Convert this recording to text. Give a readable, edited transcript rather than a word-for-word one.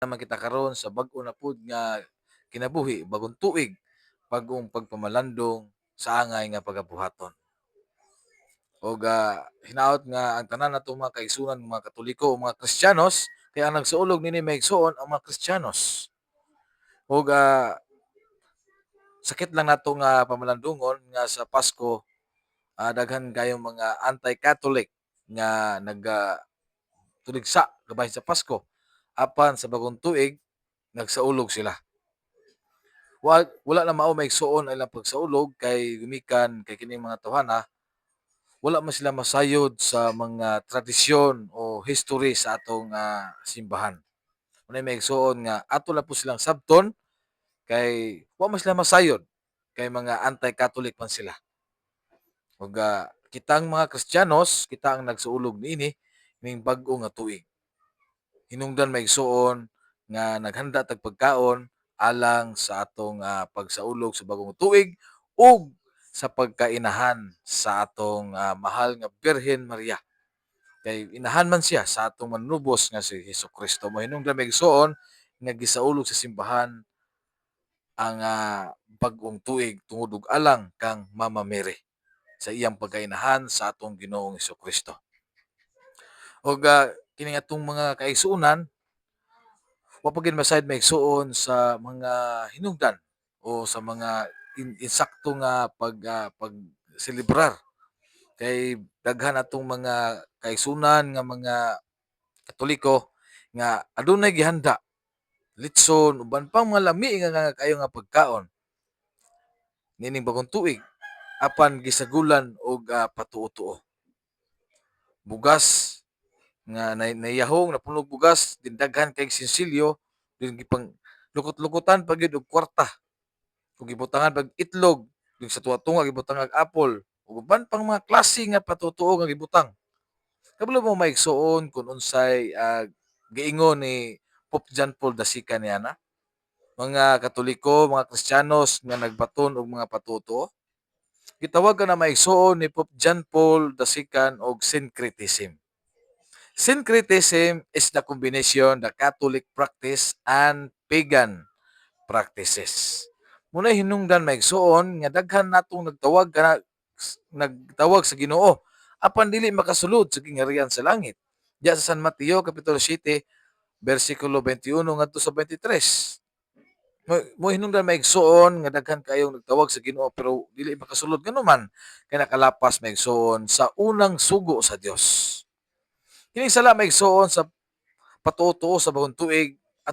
naman kita karon sa bag-o na pud nga kinabuhi, bagong tuig, bagong pagpamalandong sa angay nga pagabuhaton. Og hinaot nga ang tanan natong mga kaigsunan, mga Katoliko o mga Kristiyanos, kaya ang nagsuolog nini maigsoon ang mga Kristiyanos. Og sakit lang nato nga pamalandungon nga sa Pasko, daghan kayong mga anti-Catholic nga tuligsa gabay sa Pasko. Apan sa bagong tuig, nagsaulog sila. Wala na mao maigsuon ang ilang pagsaulog kay gumikan kay kining mga tawhana, wala man sila masayod sa mga tradisyon o history sa atong simbahan. Unay maigsuon nga ato lang po silang sabton kay wa man sila masayod kay mga anti-Catholic man sila. Ug kitang mga Kristiyanos, kita ang nagsuulog niini ning bag-o nga tuig. Hinungdan maigsuon nga naghanda tag pagkaon alang sa atong pagsaulog sa bagong tuig ug sa pagkainahan sa atong mahal nga Birhen Maria. Kay inahan man siya sa atong manunubos nga si Hesukristo. Mahinungdan maigsuon nga gisaulog sa simbahan ang bag-ong tuig tungod og alang kang Mama Mary sa iyang pagkainahan sa atong Ginoong Hesukristo. Og kining atong mga kaigsuonan, wa pa gid masayod maigsuon sa mga hinungdan o sa mga insakto nga pagselebrar kay daghan atong mga kaigsunan nga mga Katoliko nga adunay gihanda litson uban pang mga lami nga kayo nga pagkaon nining bagong tuig apan gisagulan og patuo-tuo. Bugas nga naiyahong napunog bugas din daghan kay sinsilyo din gipang lukot-lukotan pa gyud og kwarta ug gibutangan pag itlog din sa tuwa-tunga gibutangan og apple ug uban pang mga klase nga patutuo nga gibutang. Kabalo mo maigsuon kung unsay giingon ni Pope John Paul II niana, mga Katoliko, mga Kristiyanos nga nagbaton og mga patutuo. Gitawag na maigsuon ni Pope John Paul II og syncretism. Syncretism is the combination the Catholic practice and pagan practices. Muna hinungdan maigsuon nga daghan natong nagtawag sa Ginoo apan dili makasulod sa gingharian sa langit. Diya sa San Mateo kapitulo 7 bersikulo 21 ngadto sa 23. Mo hinungdan maigsuon nga daghan kayong nagtawag sa Ginoo pero dili makasulod nganuman kay nakalapas maigsuon sa unang sugo sa Dios. Kining sala maigsuon sa patuo sa bagong tuig